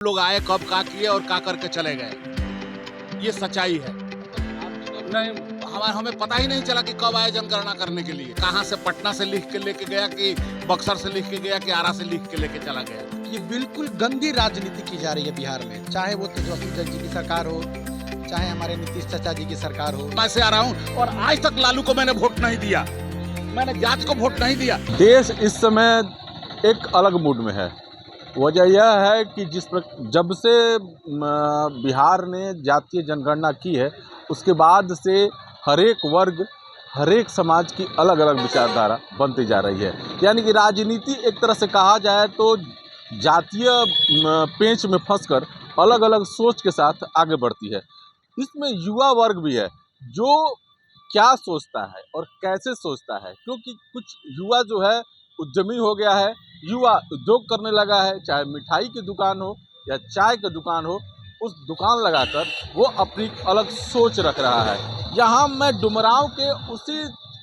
लोग आए, कब का किए और का करके चले गए, ये सच्चाई है। नहीं, हमें पता ही नहीं चला कि कब आए जनगणना करने के लिए। कहाँ से पटना से लिख के लेके गया कि बक्सर से लिख के गया कि आरा से लिख के लेके चला गया। ये बिल्कुल गंदी राजनीति की जा रही है बिहार में, चाहे वो तेजस्वी जी की सरकार हो, चाहे हमारे नीतीश चाचा जी की सरकार हो। मैं से आ रहा हूँ और आज तक लालू को मैंने वोट नहीं दिया, मैंने जांच को वोट नहीं दिया। देश इस समय एक अलग मूड में है। वजह यह है कि जब से बिहार ने जातीय जनगणना की है, उसके बाद से हरेक वर्ग, हरेक समाज की अलग अलग विचारधारा बनती जा रही है। यानी कि राजनीति एक तरह से कहा जाए तो जातीय पेंच में फंसकर अलग अलग सोच के साथ आगे बढ़ती है। इसमें युवा वर्ग भी है जो क्या सोचता है और कैसे सोचता है, क्योंकि कुछ युवा जो है उद्यमी हो गया है, युवा उद्योग करने लगा है, चाहे मिठाई की दुकान हो या चाय की दुकान हो, उस दुकान लगाकर वो अपनी अलग सोच रख रहा है। यहाँ मैं डुमरांव के उसी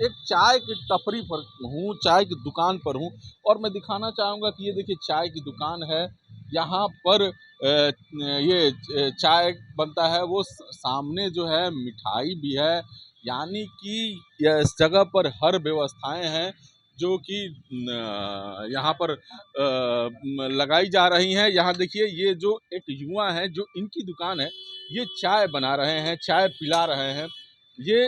एक चाय की टपरी पर हूँ, चाय की दुकान पर हूँ, और मैं दिखाना चाहूँगा कि ये देखिए चाय की दुकान है। यहाँ पर ये चाय बनता है, वो सामने जो है मिठाई भी है। यानी कि इस जगह पर हर व्यवस्थाएं हैं जो कि यहाँ पर लगाई जा रही हैं। यहाँ देखिए ये जो एक युवा है, जो इनकी दुकान है, ये चाय बना रहे हैं, चाय पिला रहे हैं। ये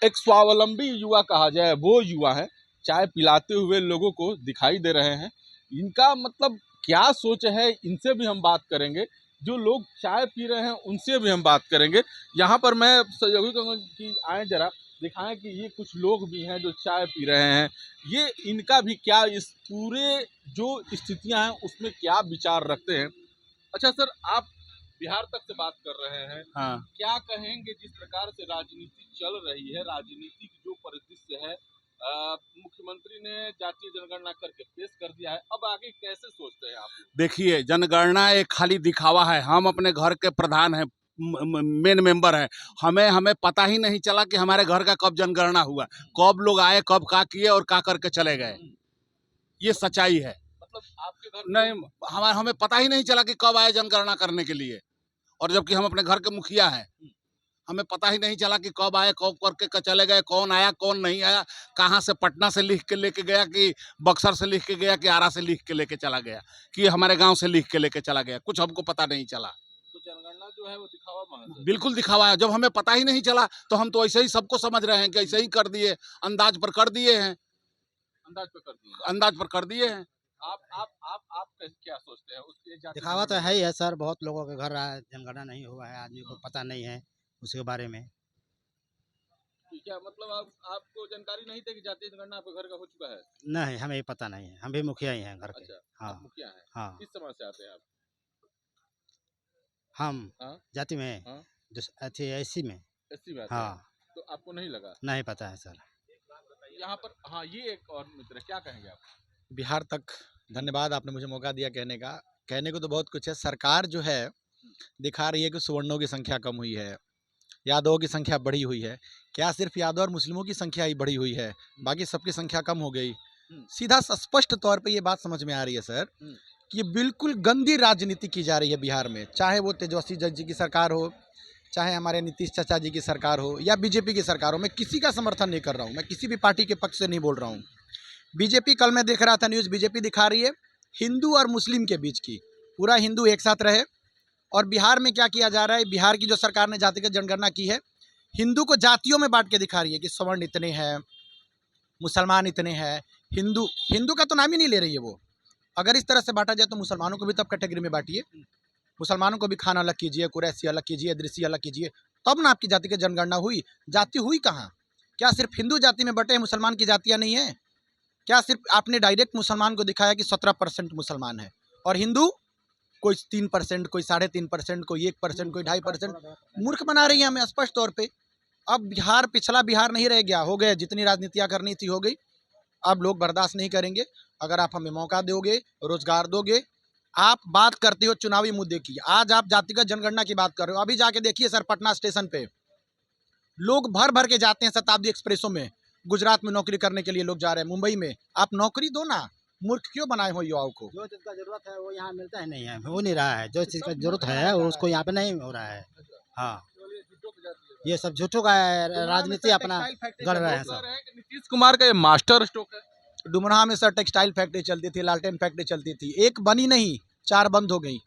एक स्वावलंबी युवा कहा जाए वो युवा है, चाय पिलाते हुए लोगों को दिखाई दे रहे हैं। इनका मतलब क्या सोच है, इनसे भी हम बात करेंगे। जो लोग चाय पी रहे हैं उनसे भी हम बात करेंगे। यहाँ पर मैं सहयोगी कहूँगा कि आए जरा दिखाएं कि ये कुछ लोग भी हैं जो चाय पी रहे हैं। ये इनका भी क्या इस पूरे जो स्थितियां हैं उसमें क्या विचार रखते हैं। अच्छा सर, आप बिहार तक से बात कर रहे हैं। हाँ, क्या कहेंगे जिस प्रकार से राजनीति चल रही है, राजनीति की जो परिदृश्य है, मुख्यमंत्री ने जातीय जनगणना करके पेश कर दिया है, अब आगे कैसे सोचते हैं आप? देखिए जनगणना एक खाली दिखावा है। हम अपने घर के प्रधान हैं, मेन मेंबर है। हमें पता ही नहीं चला कि हमारे घर का कब जनगणना हुआ, कब लोग आए, कब का किए और का करके चले गए, ये सच्चाई है। मतलब आपके घर नहीं, हमें पता ही नहीं चला कि कब आए जनगणना करने के लिए, और जबकि हम अपने घर के मुखिया हैं। हमें पता ही नहीं चला कि कब आए, कब करके चले गए, कौन आया कौन नहीं आया, कहाँ से पटना से लिख के लेके गया कि बक्सर से लिख के गया कि आरा से लिख के लेके चला गया कि हमारे गांव से लिख के लेके चला गया, कुछ हमको पता नहीं चला। तो जनगणना जो है वो दिखावा महज है। बिल्कुल दिखावा है। जब हमें पता ही नहीं चला तो हम तो ऐसे ही सबको समझ रहे हैं कि ऐसे ही कर दिए, अंदाज पर कर दिए हैं, अंदाज पे कर दिए। अंदाज पर कर दिए हैं। आप क्या सोचते हैं उसके दिखावा तो है ही है सर, बहुत लोगों के घर जनगणना नहीं हुआ है, आदमी को पता नहीं है उसके बारे में। क्या मतलब आपको जानकारी नहीं थी कि जातीय जनगणना आपके घर का हो चुका है? नहीं, हमें ये पता नहीं है, हम भी मुखिया ही हैं घर के। अच्छा, हाँ आप मुखिया हैं। हाँ, किस समाज से आते हैं आप? हम हाँ? जाति में हाँ? ऐसी में। एससी में आते हैं। हाँ, तो आपको नहीं लगा? नहीं पता है सर। यहाँ पर हाँ, ये एक और मित्र, क्या कहेंगे आप? बिहार तक धन्यवाद, आपने मुझे मौका दिया कहने का। कहने को तो बहुत कुछ है। सरकार जो है दिखा रही है कि सवर्णों की संख्या कम हुई है, यादवों की संख्या बढ़ी हुई है। क्या सिर्फ यादव और मुस्लिमों की संख्या ही बढ़ी हुई है, बाकी सबकी संख्या कम हो गई? सीधा स्पष्ट तौर पे ये बात समझ में आ रही है सर कि ये बिल्कुल गंदी राजनीति की जा रही है बिहार में, चाहे वो तेजस्वी जी की सरकार हो, चाहे हमारे नीतीश चाचा जी की सरकार हो या बीजेपी की सरकार हो। मैं किसी का समर्थन नहीं कर रहा हूँ, मैं किसी भी पार्टी के पक्ष से नहीं बोल रहा हूँ। बीजेपी, कल मैं देख रहा था न्यूज़, बीजेपी दिखा रही है हिंदू और मुस्लिम के बीच की, पूरा हिंदू एक साथ रहे। और बिहार में क्या किया जा रहा है, बिहार की जो सरकार ने जातिगत जनगणना की है, हिंदू को जातियों में बांट के दिखा रही है कि सवर्ण इतने हैं, मुसलमान इतने हैं। हिंदू का तो नाम ही नहीं ले रही है वो। अगर इस तरह से बांटा जाए तो मुसलमानों को भी तब कैटेगरी में बांटिए, मुसलमानों को भी खाना अलग कीजिए, कुरैशी अलग कीजिए, दृश्य अलग कीजिए, तब ना आपकी जाति की जनगणना हुई। जाति हुई कहाँ? क्या सिर्फ हिंदू जाति में बटे हैं, मुसलमान की जातियाँ नहीं हैं? क्या सिर्फ आपने डायरेक्ट मुसलमान को दिखाया कि 17% मुसलमान है और हिंदू कोई 3%, कोई 3.5%, कोई 1%, कोई 2.5%? मूर्ख बना रही है हमें स्पष्ट तौर पे। अब बिहार पिछला बिहार नहीं रह गया, हो गया, जितनी राजनीतियाँ करनी थी हो गई। अब लोग बर्दाश्त नहीं करेंगे। अगर आप हमें मौका दोगे, रोजगार दोगे, आप बात करते हो चुनावी मुद्दे की, आज आप जातिगत जनगणना की बात कर रहे हो। अभी जाके देखिए सर, पटना स्टेशन पे लोग भर भर के जाते हैं शताब्दी एक्सप्रेसों में। गुजरात में नौकरी करने के लिए लोग जा रहे हैं, मुंबई में। आप नौकरी दो ना, मूर्ख क्यों बनाए हो युवाओं को? जो चीज़ का जरूरत है वो यहाँ मिलता ही नहीं है, हो नहीं रहा है। जो चीज़ का जरूरत है वो उसको यहाँ पे नहीं हो रहा है। हाँ, ये सब झूठों का राजनीति अपना गढ़ रहे हैं सब। नीतीश कुमार का ये मास्टर स्ट्रोक है। डुमराह में सर टेक्सटाइल फैक्ट्री चलती थी, लालटेन फैक्ट्री चलती थी, एक बनी नहीं, 4 बंद हो गई।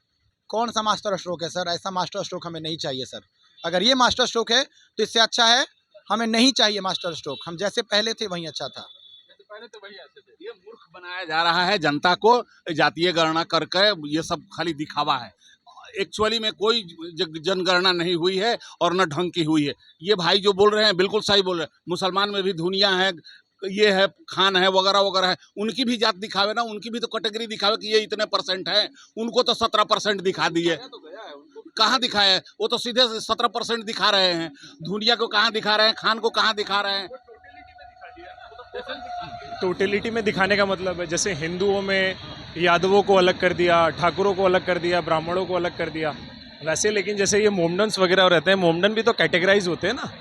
कौन सा मास्टर स्ट्रोक है सर? ऐसा मास्टर स्ट्रोक हमें नहीं चाहिए सर। अगर ये मास्टर स्ट्रोक है तो इससे अच्छा है, हमें नहीं चाहिए मास्टर स्ट्रोक। हम जैसे पहले थे वहीं अच्छा था। ये मूर्ख बनाया जा रहा है जनता को, जातीय गणना करके। ये सब खाली दिखावा है। एक्चुअली में कोई जनगणना नहीं हुई है और न ढंग की हुई है। ये भाई जो बोल रहे हैं बिल्कुल सही बोल रहे हैं। मुसलमान में भी दुनिया है, ये है, खान है, वगैरह वगैरह है। उनकी भी जात दिखावे ना, उनकी भी तो कैटेगरी दिखावे कि ये इतने % है। उनको तो 17% दिखा दिए। कहाँ दिखाया है? वो तो सीधे 17% दिखा रहे हैं। दुनिया को कहाँ दिखा रहे हैं? खान को कहाँ दिखा रहे हैं? टोटलिटी में दिखाने का मतलब है, जैसे हिंदुओं में यादवों को अलग कर दिया, ठाकुरों को अलग कर दिया, ब्राह्मणों को अलग कर दिया, वैसे लेकिन जैसे ये मोमडन्स वगैरह रहते हैं, मोमडन भी तो कैटेगराइज होते हैं ना।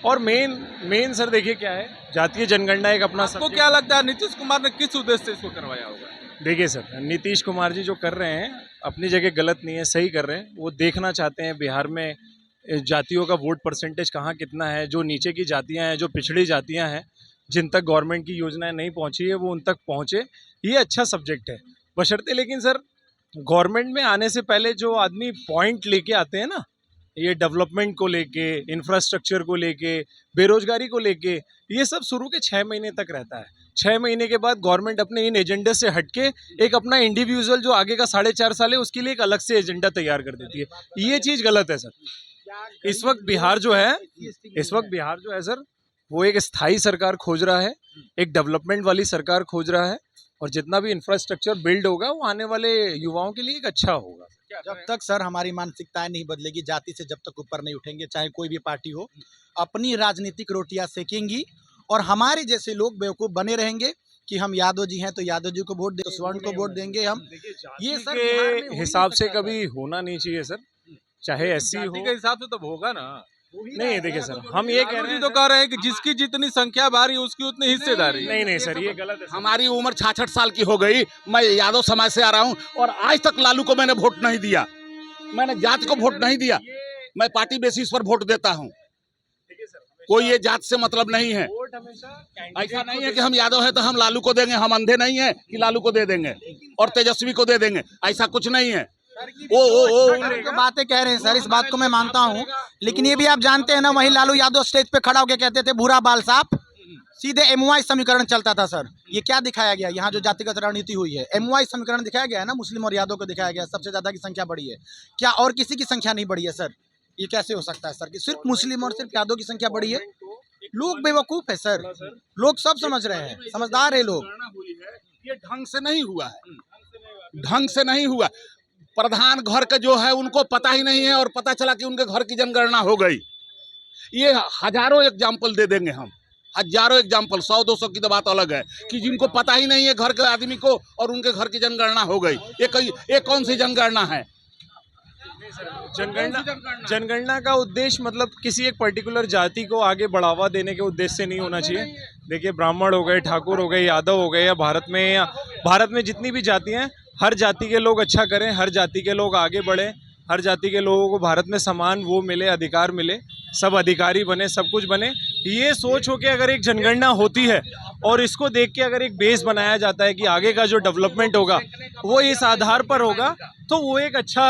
और मेन सर देखिए क्या है, जातीय जनगणना एक अपना आपको क्या लगता है नीतीश कुमार ने किस उद्देश्य से इसको करवाया होगा? देखिए सर, नीतीश कुमार जी जो कर रहे हैं अपनी जगह गलत नहीं है, सही कर रहे हैं। वो देखना चाहते हैं बिहार में जातियों का वोट परसेंटेज कहाँ कितना है, जो नीचे की जातियाँ हैं, जो पिछड़ी जातियाँ हैं, जिन तक गवर्नमेंट की योजनाएं नहीं पहुंची है वो उन तक पहुंचे। ये अच्छा सब्जेक्ट है बशर्ते। लेकिन सर गवर्नमेंट में आने से पहले जो आदमी पॉइंट लेके आते हैं ना, ये डेवलपमेंट को लेके, इंफ्रास्ट्रक्चर को लेके, बेरोजगारी को लेके, ये सब शुरू के 6 महीने तक रहता है। 6 महीने के बाद गवर्नमेंट अपने इन एजेंडे से हटके एक अपना इंडिविजुअल जो आगे का 4.5 साल है उसके लिए एक अलग से एजेंडा तैयार कर देती है। ये चीज़ गलत है सर। इस वक्त बिहार जो है सर, वो एक स्थायी सरकार खोज रहा है, एक डेवलपमेंट वाली सरकार खोज रहा है। और जितना भी इंफ्रास्ट्रक्चर बिल्ड होगा वो आने वाले युवाओं के लिए एक अच्छा होगा। जब तक सर हमारी मानसिकताएं नहीं बदलेगी, जाति से जब तक ऊपर नहीं उठेंगे, चाहे कोई भी पार्टी हो, अपनी राजनीतिक रोटियां सेकेंगी और हमारे जैसे लोग बेवकूफ़ बने रहेंगे कि हम यादव जी हैं तो यादव जी को वोट देंगे, स्वर्ण को वोट देंगे हम। ये सर के हिसाब से कभी होना नहीं चाहिए सर, चाहे SC हो। के हिसाब से तो होगा ना। नहीं देखिए सर, हम ये कह रहे हैं तो कह रहे हैं कि जिसकी जितनी संख्या भारी उसकी उतनी हिस्सेदारी। नहीं सर, ये गलत है। हमारी उम्र 66 साल की हो गई। मैं यादव समाज से आ रहा हूँ और आज तक लालू को मैंने वोट नहीं दिया। मैंने जात को वोट नहीं दिया। मैं पार्टी बेसिस पर वोट देता हूँ। कोई ये जात से मतलब नहीं है। ऐसा नहीं है कि हम यादव है तो हम लालू को देंगे। हम अंधे नहीं है कि लालू को दे देंगे और तेजस्वी को दे देंगे, ऐसा कुछ नहीं है। जो बातें कह रहे हैं सर, इस बात को मैं मानता हूँ, लेकिन ये भी आप जानते हैं ना, वही लालू यादव स्टेज पे खड़ा होकर कहते थे भूरा बाल साफ, सीधे MY समीकरण चलता था सर। ये क्या दिखाया गया? यहाँ जो जातिगत रणनीति हुई है, MY समीकरण दिखाया गया है ना, मुस्लिम और यादव को दिखाया गया, सबसे ज्यादा की संख्या बढ़ी है। क्या और किसी की संख्या नहीं बढ़ी है सर? ये कैसे हो सकता है सर कि सिर्फ मुस्लिम और सिर्फ यादव की संख्या बढ़ी है? लोग बेवकूफ है सर, लोग सब समझ रहे हैं, समझदार है लोग। ये ढंग से नहीं हुआ है, ढंग से नहीं हुआ। प्रधान घर का जो है उनको पता ही नहीं है और पता चला कि उनके घर की जनगणना हो गई। ये हजारों एग्जाम्पल दे देंगे हम, हजारों एग्जाम्पल, 100-200 की तो बात अलग है कि जिनको पता ही नहीं है घर के आदमी को और उनके घर की जनगणना हो गई। ये कौन सी जनगणना है? जनगणना का उद्देश्य मतलब किसी एक पर्टिकुलर जाति को आगे बढ़ावा देने के उद्देश्य से नहीं होना चाहिए। देखिए ब्राह्मण हो गए, ठाकुर हो गए, यादव हो गए, या भारत में जितनी भी जातियां हैं, हर जाति के लोग अच्छा करें, हर जाति के लोग आगे बढ़े, हर जाति के लोगों को भारत में समान वो मिले, अधिकार मिले, सब अधिकारी बने, सब कुछ बने। ये सोच हो के अगर एक जनगणना होती है और इसको देख के अगर एक बेस बनाया जाता है कि आगे का जो डेवलपमेंट होगा वो इस आधार पर होगा, तो वो एक अच्छा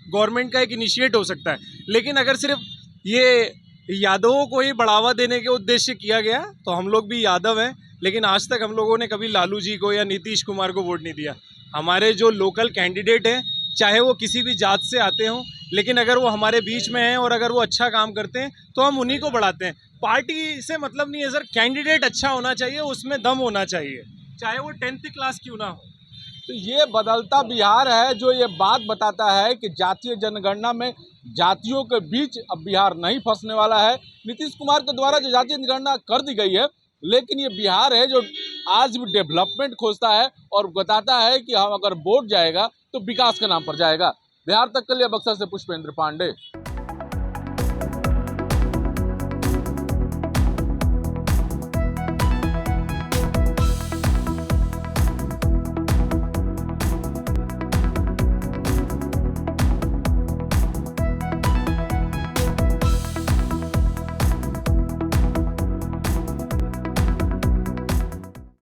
गवर्नमेंट का एक इनिशिएट हो सकता है। लेकिन अगर सिर्फ ये यादवों को ही बढ़ावा देने के उद्देश्य से किया गया, तो हम लोग भी यादव हैं, लेकिन आज तक हम लोगों ने कभी लालू जी को या नीतीश कुमार को वोट नहीं दिया। हमारे जो लोकल कैंडिडेट हैं, चाहे वो किसी भी जात से आते हों, लेकिन अगर वो हमारे बीच में हैं और अगर वो अच्छा काम करते हैं तो हम उन्हीं को बढ़ाते हैं। पार्टी से मतलब नहीं है सर, कैंडिडेट अच्छा होना चाहिए, उसमें दम होना चाहिए, चाहे वो 10th क्लास क्यों ना हो। तो ये बदलता बिहार है जो ये बात बताता है कि जातीय जनगणना में जातियों के बीच अब बिहार नहीं फंसने वाला है। नीतीश कुमार के द्वारा जो जातीय जनगणना कर दी गई है, लेकिन ये बिहार है जो आज भी डेवलपमेंट खोजता है और बताता है कि हम अगर वोट जाएगा तो विकास के नाम पर जाएगा। बिहार तक के लिए बक्सर से पुष्पेंद्र पांडे।